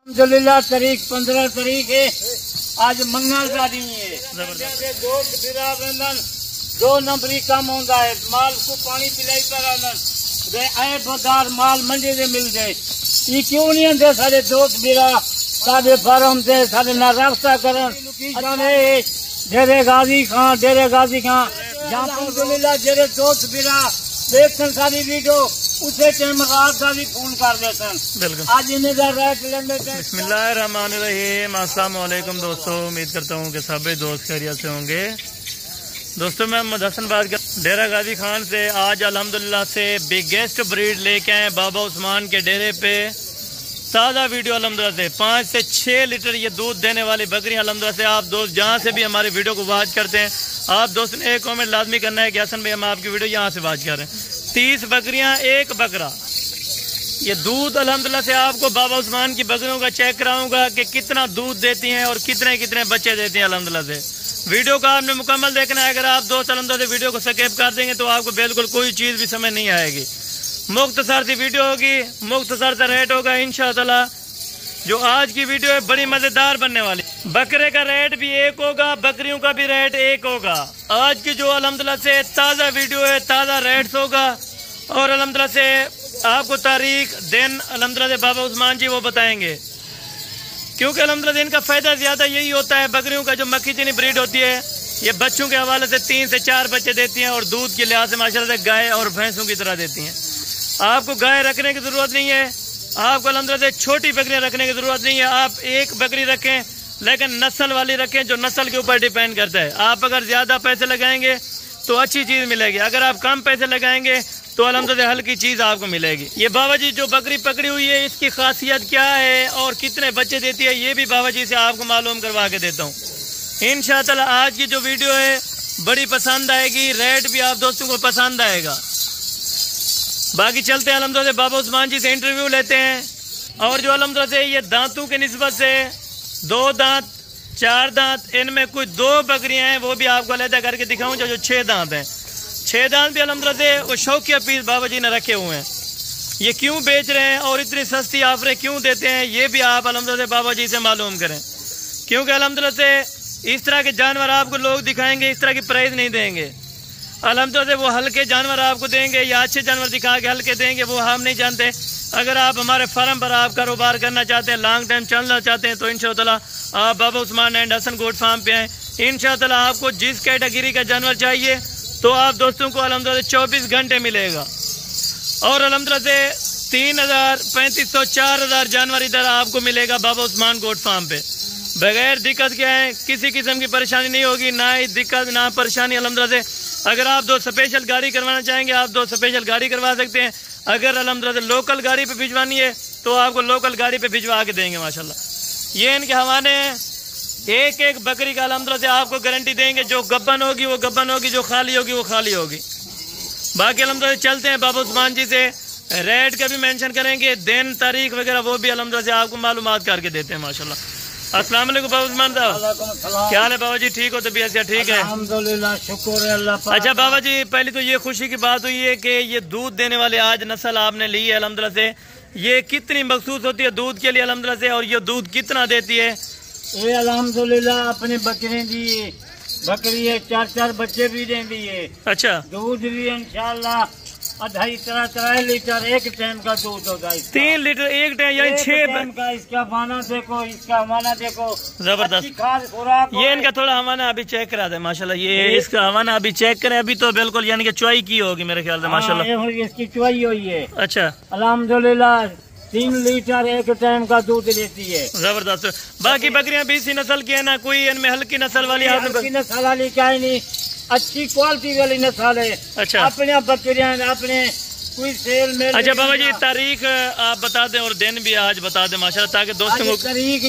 अल्हम्दुलिल्लाह तारीख 15 तारीख है। आज मंगल का दिन है। दोस्त बिरादरन 2 नंबरी कम होता है। माल को पानी पिलाई पर आए बाजार माल मंडी से मिल जाए। ये क्यों नहीं आते सारे दोस्त बिरा सारे फार्म से सारे ना रास्ता करन डेरे गाजी खां अल्हम्दुलिल्लाह जेरे दोस्त बिरा देखन सारी वीडियो उसे टाइम रात का भी फोन कर देते हैं। आज इन्हें बिस्मिल्लाहिर्रहमानिर्रहीम। अस्सलाम वालेकुम दोस्तों, उम्मीद करता हूँ कि सभी दोस्त खैरियत से होंगे। दोस्तों मैं मोहम्मद हसन बात कर डेरा गाजी खान से। आज अल्हम्दुलिल्लाह से बिगेस्ट ब्रीड लेके आए बाबा उस्मान के डेरे पे। ताज़ा वीडियो अल्हम्दुलिल्लाह से 5 से 6 लीटर ये दूध देने वाली बकरियां अल्हम्दुलिल्लाह से। आप दोस्त जहाँ से भी हमारे वीडियो को वॉच करते हैं, आप दोस्त ने एक कमेंट लाजमी करना है कि हसन भाई हम आपकी वीडियो यहाँ से वॉच कर रहे हैं। 30 बकरियां, 1 बकरा। ये दूध अल्हम्दुलिल्लाह से आपको बाबा उस्मान की बकरियों का चेक कराऊंगा कि कितना दूध देती हैं और कितने कितने बच्चे देती हैं अल्हम्दुलिल्लाह से। वीडियो का आपने मुकम्मल देखना है। अगर आप दोस्त अल्हम्दुलिल्लाह से वीडियो को स्किप कर देंगे तो आपको बिल्कुल कोई चीज़ भी समझ नहीं आएगी। मुख्तसर सी वीडियो होगी, मुख्तसर सा रेट होगा इंशाअल्लाह। जो आज की वीडियो है बड़ी मज़ेदार बनने वाली। बकरे का रेट भी एक होगा, बकरियों का भी रेट एक होगा। आज की जो अल्हम्दुलिल्लाह से ताज़ा वीडियो है, ताज़ा रेट्स होगा और अल्हम्दुलिल्लाह से आपको तारीख दिन अल्हम्दुलिल्लाह से बाबा उस्मान जी वो बताएंगे। क्योंकि अल्हम्दुलिल्लाह से इनका फ़ायदा ज़्यादा यही होता है। बकरियों का जो मक्खी चीनी ब्रीड होती है, ये बच्चों के हवाले से 3 से 4 बच्चे देती हैं और दूध के लिहाज से माशाल्लाह से गाय और भैंसों की तरह देती हैं। आपको गाय रखने की ज़रूरत नहीं है, आपको अल्हम्दुलिल्लाह से छोटी बकरियां रखने की ज़रूरत नहीं है। आप एक बकरी रखें लेकिन नस्ल वाली रखें, जो नस्ल के ऊपर डिपेंड करता है। आप अगर ज़्यादा पैसे लगाएंगे तो अच्छी चीज़ मिलेगी, अगर आप कम पैसे लगाएंगे तो अल्हम्दुलिल्लाह हल्की चीज़ आपको मिलेगी। ये बाबा जी जो बकरी पकड़ी हुई है, इसकी खासियत क्या है और कितने बच्चे देती है, ये भी बाबा जी से आपको मालूम करवा के देता हूँ इंशाअल्लाह। आज की जो वीडियो है बड़ी पसंद आएगी, रेट भी आप दोस्तों को पसंद आएगा। बाकी चलते हैं अल्हम्दुलिल्लाह बाबा उस्मान जी से इंटरव्यू लेते हैं। और जो अल्हम्दुलिल्लाह से ये दांतों के निस्बत से 2 दांत 4 दांत, इनमें कुछ 2 बकरियां हैं वो भी आपको अलग करके दिखाऊं। जो 6 दांत हैं, 6 दांत भी अल्हम्दुलिल्लाह से वो शौकिया पीस बाबा जी ने रखे हुए हैं। ये क्यों बेच रहे हैं और इतनी सस्ती ऑफरें क्यों देते हैं, ये भी आप अल्हम्दुलिल्लाह से बाबा जी से मालूम करें। क्योंकि अल्हम्दुलिल्लाह से इस तरह के जानवर आपको लोग दिखाएंगे, इस तरह की प्राइस नहीं देंगे। अल्हम्दुलिल्लाह वो हल्के जानवर आपको देंगे या अच्छे जानवर दिखा के हल्के देंगे, वो हम नहीं जानते। अगर आप हमारे फार्म पर आप कारोबार करना चाहते हैं, लॉन्ग टाइम चलना चाहते हैं, तो इंशाअल्लाह आप Baba Usman and Hasan goat farm पे हैं। इंशाअल्लाह आपको जिस कैटेगरी का जानवर चाहिए तो आप दोस्तों को अल्हम्दुलिल्लाह 24 घंटे मिलेगा। और अल्हम्दुलिल्लाह से 3000, 3500, 4000 जानवर इधर आपको मिलेगा बाबा उस्मान गोट फार्म पे। बगैर दिक्कत क्या है, किसी किस्म की परेशानी नहीं होगी, ना ही दिक्कत ना परेशानी अल्हम्दुलिल्लाह से। अगर आप दो स्पेशल गाड़ी करवाना चाहेंगे, आप 2 स्पेशल गाड़ी करवा सकते हैं। अगर अल्हम्दुलिल्लाह से लोकल गाड़ी पे भिजवानी है तो आपको लोकल गाड़ी पे भिजवा के देंगे माशाल्लाह। ये इनके हवाले हैं। एक बकरी का अल्हम्दुलिल्लाह से आपको गारंटी देंगे, जो गब्बन होगी वो गब्बन होगी, जो खाली होगी वो खाली होगी। बाकी अल्हम्दुलिल्लाह चलते हैं बाबा उस्मान जी से। रेट का भी मेंशन करेंगे, दिन तारीख वगैरह वो भी अल्हम्दुलिल्लाह से आपको मालूमात करके देते हैं माशाल्लाह। अस्सलाम वालेकुम बाबा उस्मान साहब, क्या हाल है बाबा जी? ठीक हो? तबीयत क्या ठीक है? अल्हम्दुलिल्लाह, शुक्र है अल्लाह पाक। अच्छा बाबा जी, पहले तो ये खुशी की बात हुई है कि ये दूध देने वाले आज नस्ल आपने ली है अल्हम्दुलिल्लाह से। ये कितनी मखसूस होती है दूध के लिए अल्हम्दुलिल्लाह से, और ये दूध कितना देती है? ये अल्हम्दुलिल्लाह अपने बकरे दी बकरी है, 4 बच्चे भी देती है। अच्छा, दूध भी इंशाअल्लाह 2.5-3 लीटर एक टाइम का दूध होगा। 3 लीटर एक टाइम, यानी 6 का। इसका माना देखो, इसका माना देखो, जबरदस्त। खाद खुराक ये इनका थोड़ा हवाना अभी चेक करा दे माशाल्लाह। ये इसका हवाना अभी चेक करें, अभी तो बिल्कुल यानी कि चुवाई की होगी मेरे ख्याल से माशाल्लाह। इसकी चुवाई हुई है। अच्छा, अल्हम्दुलिल्लाह 3 लीटर एक टाइम का दूध देती है। जबरदस्त। बाकी बकरियां भी इसी नस्ल की है ना, कोई इनमें हल्की नस्ल वाली? हल्की नस्ल वाली क्या नहीं, अच्छी क्वालिटी वाली नस्ल है। अच्छा, अपने बकरियां अपने कोई सेल में। अच्छा बाबा जी, तारीख आप बता दें और दिन भी आज बता दें माशाल्लाह, ताकि दोस्तों को। तारीख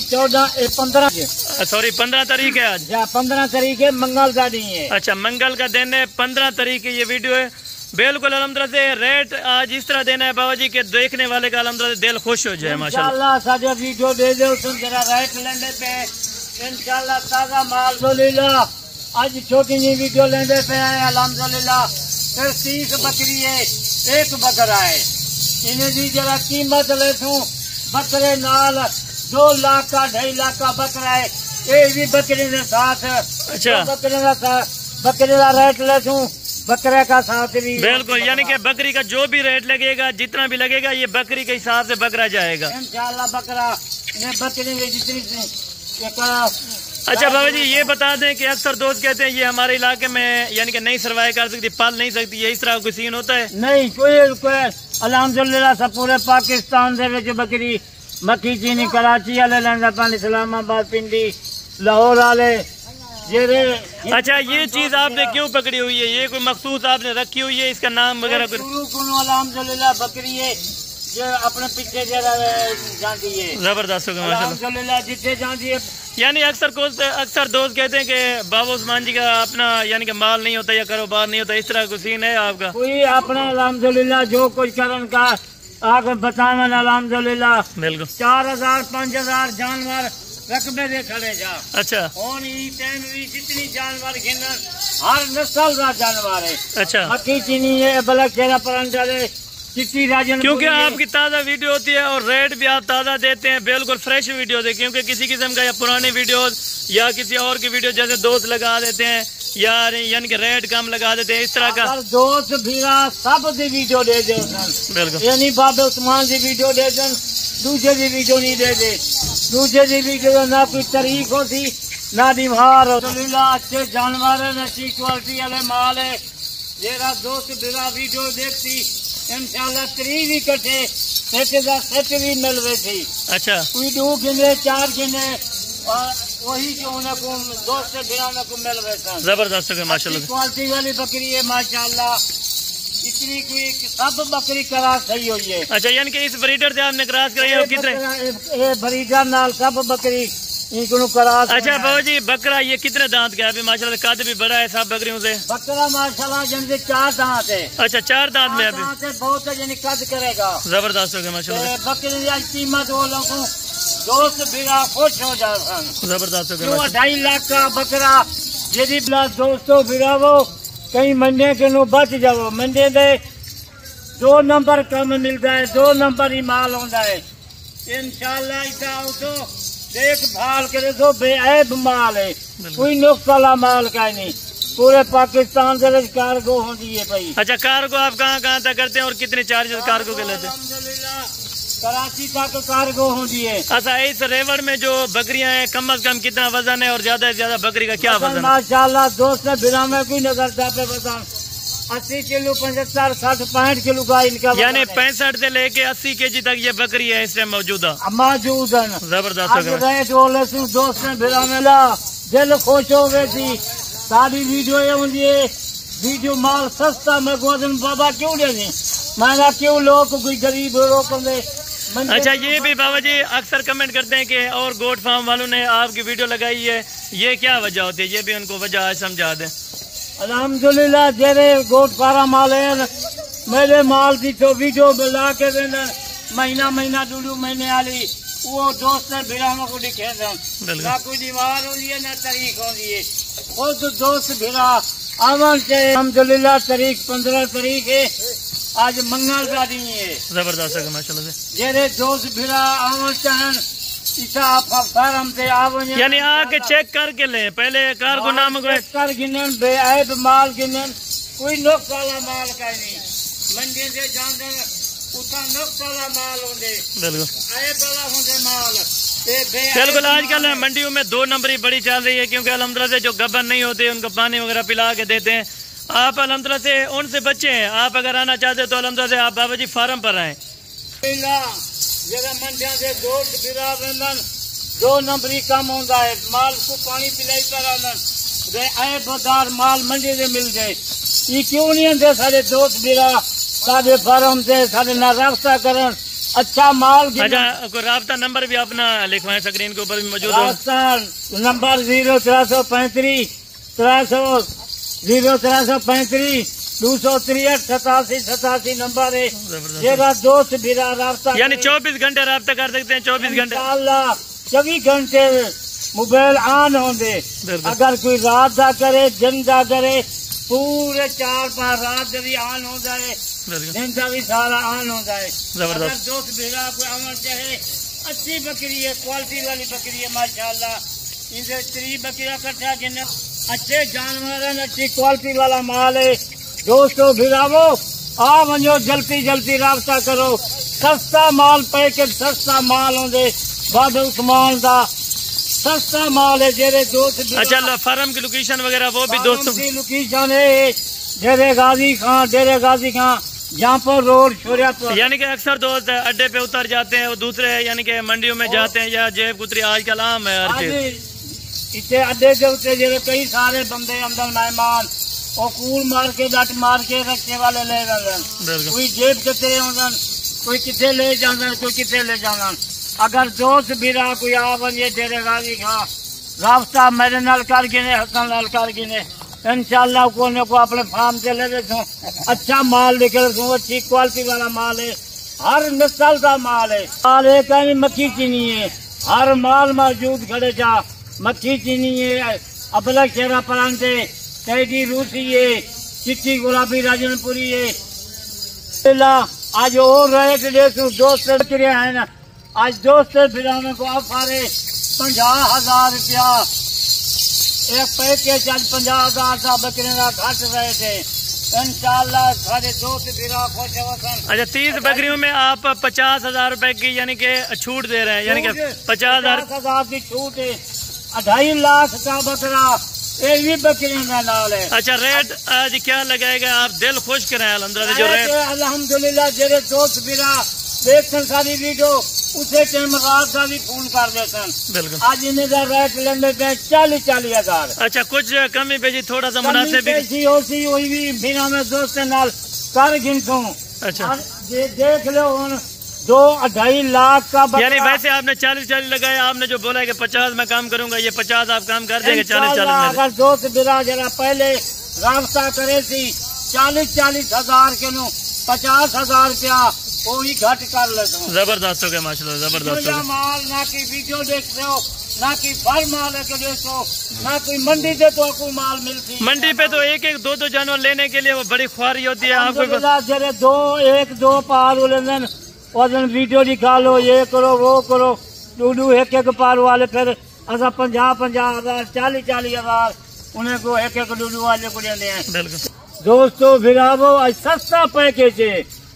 15 तारीख है आज। 15 तारीख है, मंगल का दिन है। अच्छा, मंगल का दिन है, 15 तारीख की ये वीडियो है। बिल्कुल अल्हम्दुलिल्लाह से रेट आज इस तरह देना है बाबा जी के देखने वाले का अल्हम्दुलिल्लाह दिल खुश हो जाए माशाल्लाह। साजा वीडियो दे दो जरा रेट लेने पे इंशाल्लाह ताजा माल। अल्हम्दुलिल्लाह आज छोटी सी वीडियो लेने पे आए अल्हम्दुलिल्लाह। फिर 30 बकरी है, 1 बकरा है। इन्हें भी जरा कीमत ले तू बकरे नाल 2 लाख का 2.5 लाख का बकरा है, ये भी बकरे के साथ। अच्छा, बकरे का रेट ले तू, बकरे का साथ भी बिल्कुल, यानी कि बकरी का जो भी रेट लगेगा, जितना भी लगेगा, ये बकरी के हिसाब से बकरा जाएगा इंशाल्लाह। बकरा बकरी में जितनी। अच्छा बाबा जी, ये बता दें कि अक्सर दोस्त कहते हैं ये हमारे इलाके में यानी कि नहीं सर्वाइव कर सकती, पाल नहीं सकती, ये इस तरह कोई सीन होता है? नहीं, कोई अल्हम्दुलिल्लाह सब पूरे पाकिस्तान से बकरी मक्खी चीनी कराची वाले लैंदा पानी, इस्लामाबाद, पिंडी, लाहौर वाले। अच्छा, ये चीज आपने क्यों पकड़ी हुई है? ये कोई मखसूस आपने रखी हुई है, इसका नाम वगैरह? अल्हम्दुलिल्लाह बकरी है जो अपने पीछे जाती है, जबरदस्त होगा माशाल्लाह, जितने जाती है। यानी अक्सर दोस्त कहते हैं कि बाबा उस्मान जी का अपना यानी कि माल नहीं होता या कारोबार नहीं होता, इस तरह का सीन है आपका? कोई अपना अल्हम्दुलिल्लाह जो कुछ करन का आगे बतावन अल्हम्दुलिल्लाह। बिल्कुल 4000 5000 जानवर रकबे दे खड़े जा। अच्छा, जितनी जानवर गिनन हर नस्ल का जानवर है। अच्छा, मक्खी चीनी है, बलक चेहरा परंडा है, चिट्टी राजन, क्योंकि आपकी ताज़ा वीडियो होती है और रेट भी आप ताज़ा देते हैं, बिल्कुल फ्रेश वीडियो दे, क्योंकि किसी किस्म का या पुराने वीडियोस या किसी और की वीडियो जैसे दोस्त लगा देते हैं या यानी कि रेट कम लगा देते हैं, इस तरह का। दोस्त भीरा सब दी वीडियो दे दे, बिल्कुल, यानी बाबा उस्मान की वीडियो दे दन, दूसरे की वीडियो नहीं दे दे। दूसरे की वीडियो ना कोई तारीख होती ना दीवार। अच्छे जानवर है, अच्छी क्वालिटी वाले माल है। मेरा दोस्त भीरा वीडियो देखती इंशाल्लाह 3 भी कटे सेट भी मिल रही थी। अच्छा, कोई 2 गिने 4 गिने और वही जो उनको दोस्त बिना को मिल रहे थे। जबरदस्त है माशाल्लाह, क्वालिटी वाली बकरी है माशाल्लाह। इतनी कोई सब बकरी क्रॉस सही हुई है। अच्छा, यानी कि इस ब्रीडर से आपने क्रॉस कराई है? कितने ब्रीडर नाल सब बकरी इनको क्रॉस। अच्छा बाबा जी, बकरा ये कितने दांत का है? अभी माशाल्लाह कद भी बड़ा है सब बकरियों से। बकरा माशाल्लाह जिनके 4 दांत है। अच्छा, 4 दांत में अभी बहुत है, कद करेगा। जबरदस्त हो गया माशाल्लाह, बकरी की कीमत वो लोगों दोस्त बिना खुश हो जाता। जबरदस्त हो गया। 2.5 लाख का बकरा यदि दोस्तों फिरावो कहीं मंडे के नो बच जाओ। मंडे दे 2 नंबर कम मिलता है, 2 नंबर ही माल होता है इंशाल्लाह। इतना तो देखभाल करे तो बेऐब माल है, कोई नुक्स वाला माल का नहीं। पूरे पाकिस्तान से कार्गो होती है भाई। अच्छा, कार्गो आप कहाँ तक करते हैं और कितने चार्जेस कार्गो के लेते हैं? कराची तक कार्गो होती है। अच्छा, इस रेवड़ में जो बकरियां हैं कम से कम कितना वजन है और ज्यादा से ज्यादा बकरी का क्या वजन है? माशाल्लाह दोस्त ने बिना में कोई नजर पे वजन 80 किलो 75 60 65 किलो का इनका, यानी 65 से लेके 80 केजी तक ये बकरी है इस टाइम मौजूद है। जबरदस्त दोस्त ने बिना मिला दिल खुश हो गई थी। सारी वीडियो ये होती है, वीडियो माल सस्ता में गोदन बाबा क्यों देनी महंगा, क्यों लोग कोई गरीब लोग। अच्छा, ये भी बाबा जी अक्सर कमेंट करते हैं कि और गोट फार्म वालों ने आपकी वीडियो लगाई है, ये क्या वजह होती है? ये भी उनको वजह समझा दें। अल्हम्दुलिल्लाह जेरे गोट फार्म माल है, मेरे माल की तो वीडियो ला के देना महीना 2 महीने वाली वो दोस्त ने भिड़ा को दिखे ना कोई दीवार होती है ना तारीख होती है। वो तो दोस्त भिड़ा आवन से अल्हम्दुलिल्लाह तारीख 15 तारीख है, आज मंगल का दिन है। जबरदस्त है माशाल्लाह से। जेरे दोस्त भिड़ा आवन चाहन फार्म से आवन, यानी आके चेक करके ले, पहले कार को नाम कर गिनन बेऐब माल गिनन, कोई नुक्स वाला माल का नहीं। मंडी से जानते उतना नुक्स वाला माल होंगे, बिल्कुल ऐब वाला होंगे माल। बिल्कुल, आजकल मंडियों में 2 नंबरी बड़ी चल रही है, क्योंकि अल्हम्दुलिल्लाह से जो गबन नहीं होते उनको पानी वगैरह पिला के देते हैं। आप अल्हम्दुलिल्लाह से उनसे बच्चे हैं, आप अगर आना चाहते हो तो अल्हम्दुलिल्लाह से आप बाबा जी फार्म पर आए। मंडिया से 2 नंबरी कम होता है, माल को पानी पिलाई कर बदार माल मंडी से मिल जाए। ये क्यों नहीं आते सारे दोस्त बिरा सारे फार्म से सारे ना रास्ता करन अच्छा माल। अच्छा, कोई रास्ता नंबर भी अपना लिखवाएं, स्क्रीन के ऊपर भी मौजूद है। रास्ता नंबर 0335 0335 263 87 नंबर है। मेरा दोस्त बिरा रास्ता, यानी 24 घंटे रास्ता कर सकते हैं। 24 घंटे 24 घंटे मोबाइल ऑन होंगे। अगर कोई रात का करे दिन का करे पूरे 4-5 रात भी ऑन हो जाए, दिन का भी सारा ऑन हो जाए। जबरदस्त दोस्त भेजा कोई अमल चाहे अच्छी बकरी है, क्वालिटी वाली बकरी है माशाल्लाह। इनसे 3 बकरियां इकट्ठा गिने, अच्छे जानवर हैं, अच्छी क्वालिटी वाला माल है। दोस्तों भिरावो आ वञो, जल्दी जल्दी राब्ता करो। सस्ता माल पैकेट सस्ता माल होंगे बाबा उस्मान दा, सस्ता माल है। जेरे दोस्त अच्छा फार्म की लोकेशन वगैरह वो भी दोस्तों की लोकेशन है डेरे गाजी खां जहाँ पर रोड शोरियापुर। यानी कि अक्सर दोस्त अड्डे पे उतर जाते हैं, वो दूसरे यानी कि मंडियों में जाते हैं या जेब कुतरी आजकल आम है हर चीज। इतने अड्डे के उत्ते जेरे कई सारे बंदे अंदर मेहमान और कूल मार के डट मार के रखने वाले ले जाते, कोई जेब कितने होंगे, कोई कितने ले जाते, कोई कितने ले जाते। अगर दोस्त बिरा कोई आ बने डेरे गाजी खां रास्ता मेरे नाल कर गिने, हसन नाल कर गिने, इंशाल्लाह कोने को अपने फार्म से ले रहे। अच्छा माल निकल, अच्छी क्वालिटी वाला माल है, हर नस्ल का माल है। माल एक मक्खी चीनी है, हर माल मौजूद खड़े जा। मक्खी चीनी है, अबलक शेरा परांठे, कैदी रूसी है, चिट्टी गुलाबी राजनपुरी है। आज और रेट देखो दोस्त है ना, आज दोस्त फिर को ऑफर है 50,000 रुपया एक पैकेज। आज 50,000 का बकरे का घट रहे थे, इंशाल्लाह सारे दोस्त फिरा खुश वसन। अच्छा 30 बकरियों में आप 50,000 रुपए की यानी कि छूट दे रहे हैं, यानी कि 50,000 की छूट है। 2.5 लाख का बकरा एक भी बकरी का नाल है। अच्छा रेट आज क्या लगाएगा, आप दिल खुश करें अल्हम्दुलिल्लाह जो रेट। अल्हम्दुलिल्लाह जेरे दोस्त फिरा देखन सारी वीडियो उसे टाइम रात का भी फोन कर देते। बिल्कुल आज इन्हें रेट लेंगे 40,000। अच्छा कुछ कमी पे जी थोड़ा सा मुनासिब वही भी बिना में दोस्त नाल कर गिनसूं। अच्छा देख लो 2-2.5 लाख का यानी वैसे आपने 40 लगाया, आपने जो बोला है कि 50 में काम करूंगा, ये 50 आप काम कर देंगे 40 अगर दोस्त बिरा जरा पहले रास्ता करे थी 40,000 के नो 50,000 रुपया वो ही घट कर लेता हूँ। जबरदस्त हो गया माशाल्लाह, जबरदस्त हो गया। माल ना की वीडियो देखते हो, ना की फर माल है देखो, ना कोई मंडी से तो कोई माल मिलती। मंडी पे तो एक 2 जानवर लेने के लिए वो बड़ी ख्वारी होती है। आपको जरे 1-2 पार लेन और वीडियो निकालो, ये करो वो करो, 2 एक पार वाले फिर असा 50,000 40,000 उन्हें को एक डूडू वाले को लेने हैं। बिल्कुल दोस्तों फिर आज सस्ता पैकेज है,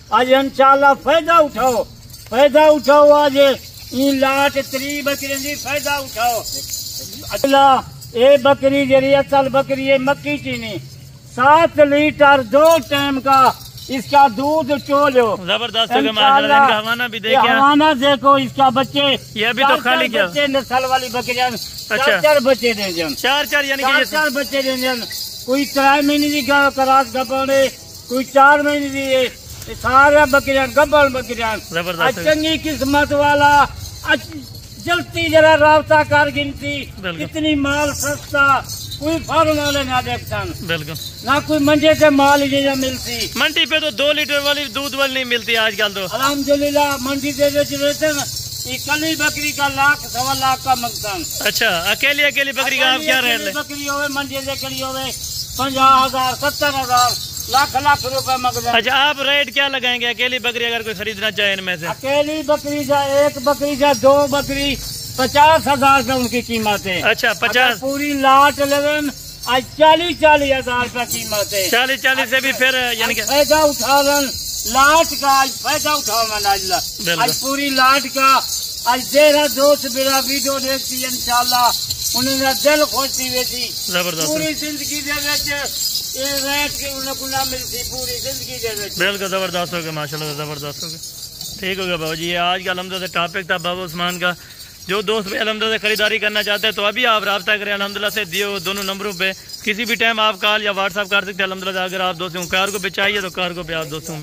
आज इंशाल्लाह फायदा उठाओ आज इन लाट 3 बकरी की फायदा उठाओ। अल्लाह ये बकरी जरी असल बकरी है, मक्की चीनी 7 लीटर 2 टाइम का इसका दूध चोलो। जबरदस्त हवाना भी देखिए, हवाना देखो इसका बच्चे ये अभी तो खाली क्या बच्चे नस्ल वाली बकरियां। अच्छा 4 बच्चे दे जन, 4 यानी कि 4 बच्चे दे जन। कोई 3 महीने की करास गपड़े, कोई 4 महीने की, सारा बकरियां गब्बल बकरियां। जबरदस्त चंगी किस्मत वाला जल्दी जरा रास्ता कर गिनती, इतनी माल सस्ता कोई फार्म वाले ना देखता। बिल्कुल ना कोई मंडी से माल मिलती। मंडी पे तो 2 लीटर वाली दूध वाली नहीं मिलती आजकल तो। अल्हम्दुलिल्लाह मंडी से रहते न, कली बकरी का 1-1.25 लाख का मकसद। अच्छा अकेली बकरी का आप क्या रेट ले? बकरी होवे मंडी से कली होवे 50,000 70,000 लाख रुपए मकसद। अच्छा आप रेट क्या लगाएंगे अकेली बकरी अगर कोई खरीदना चाहे इनमें से? अकेली बकरी का 1 बकरी का 2 बकरी 50,000 का उनकी कीमत है। अच्छा 50 पूरी लाट लेवन आज 40,000 रुपया कीमत है। 40 से भी फिर यानी कि फायदा उठावन लाट का, आज फायदा उठावन आज पूरी लाट का। आज तेरा दोस्त मेरा वीडियो देखती इंशाल्लाह उन्हें दिल खुश थी वैसी। जबरदस्त पूरी जिंदगी दे रेट के उन्हें ना मिलती पूरी जिंदगी दे। बिल्कुल जबरदस्त हो गया माशाल्लाह, जबरदस्त हो गया। ठीक हो गया बाबू जी, आज का अल्हम्दुलिल्लाह टॉपिक था बाबा उस्मान का। जो दोस्त भी अल्हम्दुलिल्लाह खरीदारी करना चाहते हैं तो अभी आप राब्ता करें अल्हम्दुलिल्लाह से दिए दोनों नंबरों पे। किसी भी टाइम आप कॉल या व्हाट्सअप कर सकते हैं अल्हम्दुलिल्लाह। अगर आप दोस्तों कार को भी चाहिए तो कार को भी आप दोस्तों